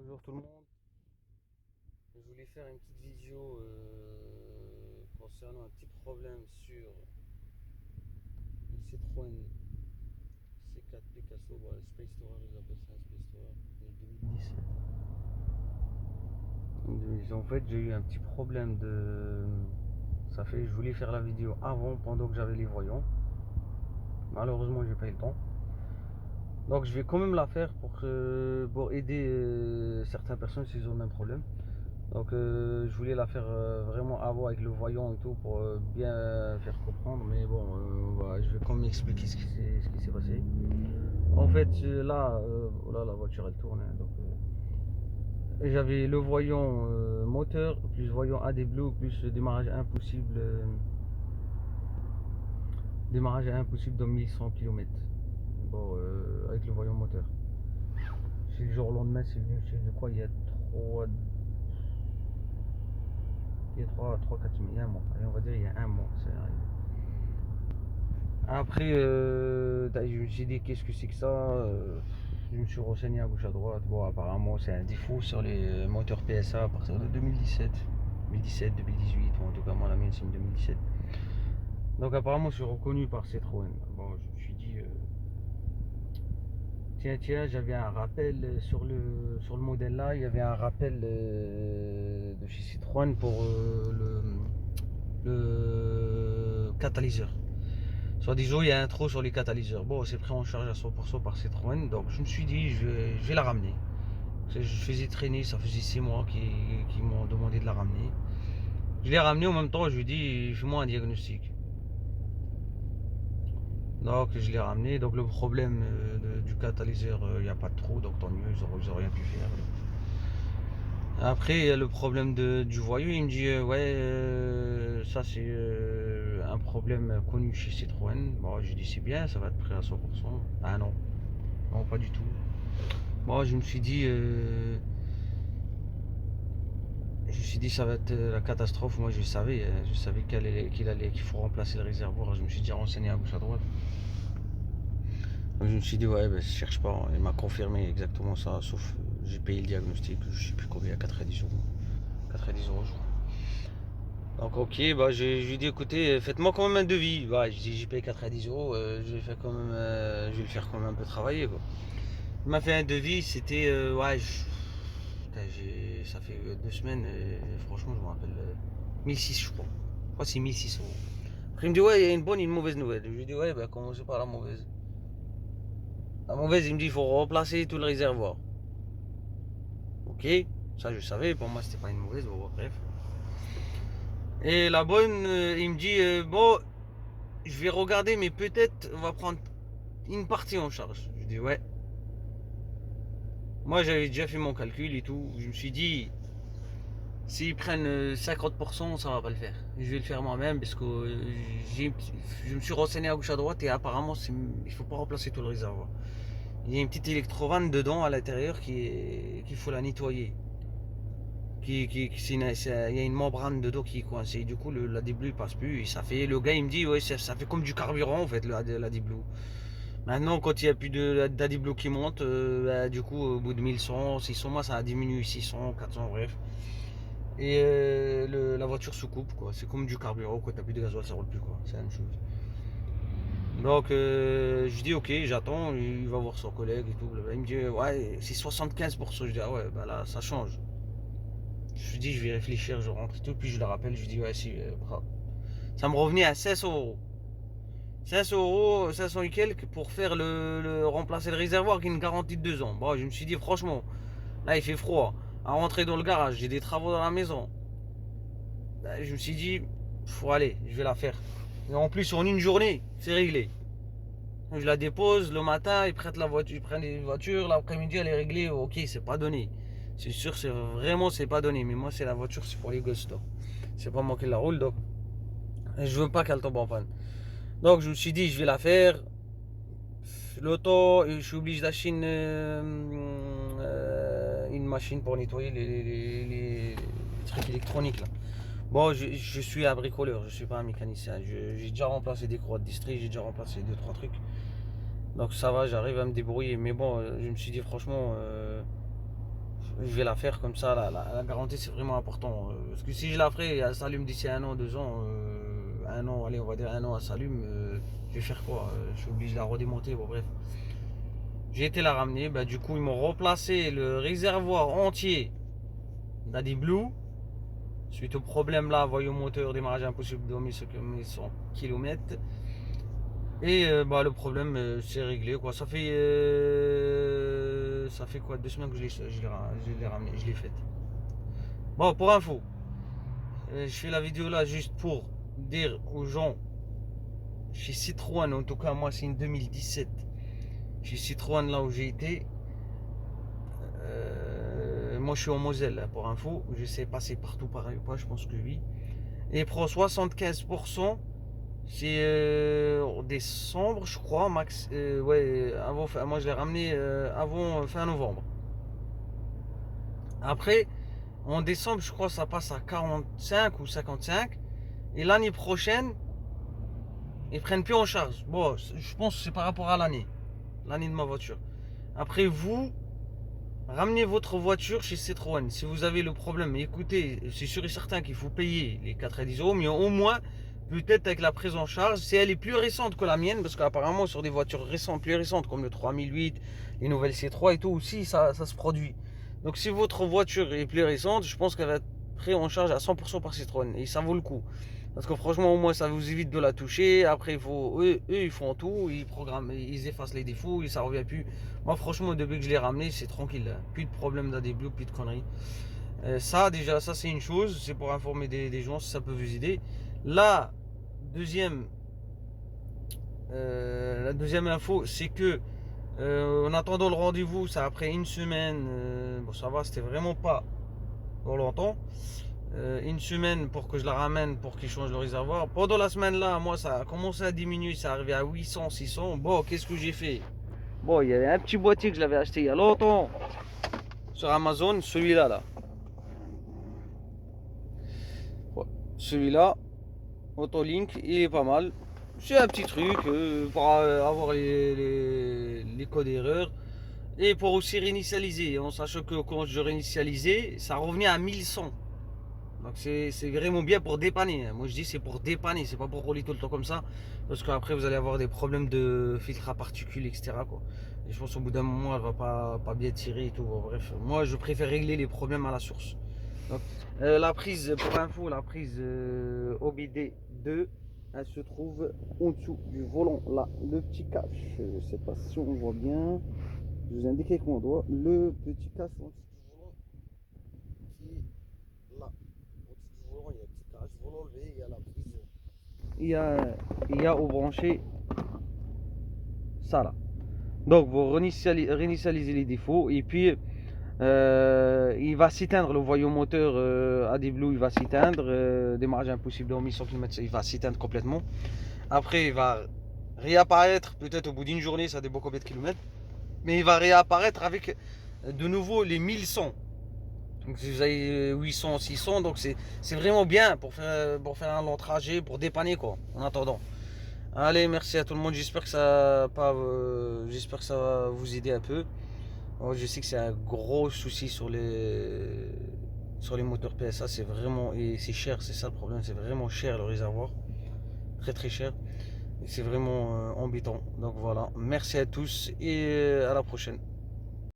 Bonjour tout le monde. Je voulais faire une petite vidéo concernant un petit problème sur une Citroën C4 Picasso. Bon, le Space Tourer, ils appellent ça un Space Tourer, de 2017. En fait, j'ai eu un petit problème de. Ça fait, je voulais faire la vidéo avant, pendant que j'avais les voyants. Malheureusement, j'ai pas eu le temps. Donc, je vais quand même la faire pour aider certaines personnes s'ils ont le même problème. Donc je voulais la faire vraiment avant avec le voyant et tout pour bien faire comprendre. Mais bon, voilà, je vais quand même expliquer ce qui s'est passé. En fait, là, voilà, la voiture elle tourne, hein, donc, j'avais le voyant moteur, plus voyant AD Blue, plus démarrage impossible. Démarrage impossible dans 1100 km. Bon, avec le voyant moteur. C'est le jour au lendemain, c'est venu, je sais de quoi, il y a 4 semaines, il y a un mois. Allez, on va dire il y a un mois, c'est arrivé. Après, je me suis dit, qu'est-ce que c'est que ça? Je me suis renseigné à gauche à droite. Bon, apparemment, c'est un défaut sur les moteurs PSA à partir de 2017. 2017, 2018, ou en tout cas, moi, la mienne, c'est une 2017. Donc, apparemment, je suis reconnu par Citroën. Bon, je me suis dit, tiens, j'avais un rappel sur le modèle là, il y avait un rappel de chez Citroën pour le catalyseur. Soit disant, il y a un trou sur les catalyseurs. Bon, c'est pris en charge à 100% par Citroën, donc je me suis dit, je vais la ramener. Je faisais traîner, ça faisait 6 mois qu'ils m'ont demandé de la ramener. Je l'ai ramené en même temps, je lui ai dit, fais-moi un diagnostic. Donc je l'ai ramené, donc le problème du catalyseur, il n'y a pas de trou, donc tant mieux, ils ont rien pu faire. Après, il y a le problème du voyou, il me dit, ouais, ça c'est un problème connu chez Citroën. Bon, je dis, c'est bien, ça va être prêt à 100%. Ah non, non, pas du tout. Moi, je me suis dit, ça va être la catastrophe. Moi, je savais qu'il faut remplacer le réservoir. Je me suis dit renseigné à gauche à droite. Donc, je me suis dit, ouais, ben, je cherche pas. Il m'a confirmé exactement ça, sauf j'ai payé le diagnostic, je sais plus combien, 90 euros. 90 euros, je crois. Donc, ok, bah, je lui ai dit, écoutez, faites-moi quand même un devis. Bah, j'ai payé 90 euros, je vais faire quand même, je vais le faire quand même un peu travailler, quoi. Il m'a fait un devis, c'était, ouais, putain, ça fait 2 semaines, franchement, je me rappelle, 1600, je crois. Je crois que c'est 1600 euros. Après, il me dit, ouais, il y a une bonne et une mauvaise nouvelle. Je lui ai dit, ouais, bah, commencez par la mauvaise. La mauvaise, il me dit, il faut remplacer tout le réservoir. Ok, ça je savais, pour moi, c'était pas une mauvaise, bon, bref. Et la bonne, il me dit, bon, je vais regarder, mais peut-être on va prendre une partie en charge. Je dis, ouais. Moi, j'avais déjà fait mon calcul et tout. Je me suis dit, s'ils prennent 50%, ça va pas le faire. Je vais le faire moi-même parce que je me suis renseigné à gauche à droite et apparemment il faut pas remplacer tout le réservoir. Il y a une petite électrovanne dedans à l'intérieur qu'il faut la nettoyer. Il y a une membrane dedans qui est coincée. Du coup, la D-Blue passe plus. Et le gars il me dit, ouais, ça fait comme du carburant en fait, la D-Blue. Maintenant, quand il n'y a plus de la D-Blue qui monte, bah, du coup, au bout de 1100, 600 mois, ça a diminué 600, 400, bref. Et la voiture se coupe, quoi. C'est comme du carburant, quand t'as plus de gasoil, ça roule plus, quoi. C'est la même chose. Donc, je dis, ok, j'attends, il va voir son collègue et tout. Il me dit, ouais, c'est 75%. Je dis, ah ouais, bah là, ça change. Je lui dis, je vais réfléchir, je rentre et tout. Puis je le rappelle, je lui dis, ouais, si, ça me revenait à 500 euros. 500 euros, 500 et quelques pour faire remplacer le réservoir qui a une garantie de 2 ans. Bon, je me suis dit, franchement, là, il fait froid. À rentrer dans le garage, j'ai des travaux dans la maison. Ben, je me suis dit, faut aller, je vais la faire. Et en plus, en une journée, c'est réglé. Je la dépose le matin, ils prêtent la voiture, ils prennent les voitures, l'après-midi, elle est réglée. Ok, c'est pas donné. C'est sûr, c'est pas donné. Mais moi, c'est la voiture, c'est pour les gosses, donc. C'est pas moi qui la roule, donc. Et je veux pas qu'elle tombe en panne. Donc, je me suis dit, je vais la faire. L'auto, je suis obligé d'acheter une machine pour nettoyer les trucs électroniques là. Bon, je suis un bricoleur, je suis pas un mécanicien. J'ai déjà remplacé des croix de distri, j'ai déjà remplacé 2 3 trucs. Donc ça va, j'arrive à me débrouiller. Mais bon, je me suis dit franchement, je vais la faire comme ça. La garantie, c'est vraiment important. Parce que si je la ferai, elle s'allume d'ici 1 an, 2 ans, 1 an, allez, on va dire 1 an, elle s'allume. Je vais faire quoi? Je suis obligé de la redémonter. Bon, bref. J'ai été la ramener. Bah, du coup, ils m'ont replacé le réservoir entier d'AdiBlue. Suite au problème là, voyou moteur, démarrage impossible de 1100 km. Et bah, le problème c'est réglé quoi. Ça fait quoi 2 semaines que je l'ai ramené, je l'ai faite. Bon, pour info, je fais la vidéo là juste pour dire aux gens chez Citroën, en tout cas moi c'est une 2017. Chez Citroën là où j'ai été, moi je suis en Moselle pour info, je sais passer partout pareil ou pas, je pense que oui. Et prend 75%. C'est en décembre, je crois, max. Ouais, moi je l'ai ramené avant fin novembre. Après, en décembre, je crois, ça passe à 45 ou 55. Et l'année prochaine, ils prennent plus en charge. Bon, je pense que c'est par rapport à l'année de ma voiture. Après, vous, ramenez votre voiture chez Citroën. Si vous avez le problème, écoutez, c'est sûr et certain qu'il faut payer les 90 euros, mais au moins, peut-être avec la prise en charge, si elle est plus récente que la mienne, parce qu'apparemment sur des voitures récentes, plus récentes, comme le 3008, les nouvelles C3 et tout, aussi, ça se produit. Donc si votre voiture est plus récente, je pense qu'elle va être prise en charge à 100% par Citroën, et ça vaut le coup. Parce que franchement, au moins, ça vous évite de la toucher. Après, eux, ils font tout. Ils programment, ils effacent les défauts. Et ça revient plus. Moi, franchement, depuis que je l'ai ramené, c'est tranquille. Plus de problème d'AdiBlue, plus de conneries. Ça, déjà, ça, c'est une chose. C'est pour informer des gens si ça peut vous aider. La deuxième, la deuxième info, c'est que en attendant le rendez-vous, ça après une semaine. Bon, ça va, c'était vraiment pas pour longtemps. Une semaine pour que je la ramène pour qu'il change le réservoir. Pendant la semaine là, moi ça a commencé à diminuer, ça arrivait à 800, 600. Bon, qu'est-ce que j'ai fait? Bon, il y avait un petit boîtier que je l'avais acheté il y a longtemps sur Amazon, celui-là là. Ouais, celui-là, Autolink, il est pas mal. C'est un petit truc pour avoir les codes erreurs et pour aussi réinitialiser. En sachant que quand je réinitialisais, ça revenait à 1100. Donc c'est vraiment bien pour dépanner. Moi je dis c'est pour dépanner, c'est pas pour rouler tout le temps comme ça. Parce qu'après vous allez avoir des problèmes de filtre à particules, etc. Quoi. Et je pense au bout d'un moment elle va pas bien tirer et tout. Bon, bref, moi je préfère régler les problèmes à la source. Donc la prise, pour info, la prise OBD2, elle se trouve en dessous du volant là. Le petit cache, je sais pas si on voit bien. Je vous indique avec mon doigt le petit cache en dessous du volant qui est là. Il y a un petit carrage, vous l'enlevez, il y a la prise. Il y a au branché ça là. Donc vous réinitialisez les défauts et puis il va s'éteindre le voyau moteur AdiBlue, il va s'éteindre. Démarrage impossible de 1100 km, il va s'éteindre complètement. Après il va réapparaître peut-être au bout d'une journée, ça dépend combien de kilomètres. Mais il va réapparaître avec de nouveau les 1100. Donc si vous avez 800, 600, donc c'est vraiment bien pour faire un long trajet, pour dépanner quoi, en attendant. Allez, merci à tout le monde, j'espère que ça va vous aider un peu. Alors, je sais que c'est un gros souci sur les moteurs PSA, c'est vraiment, et c'est cher, c'est ça le problème, c'est vraiment cher le réservoir, très très cher. C'est vraiment embêtant. Donc voilà, merci à tous et à la prochaine.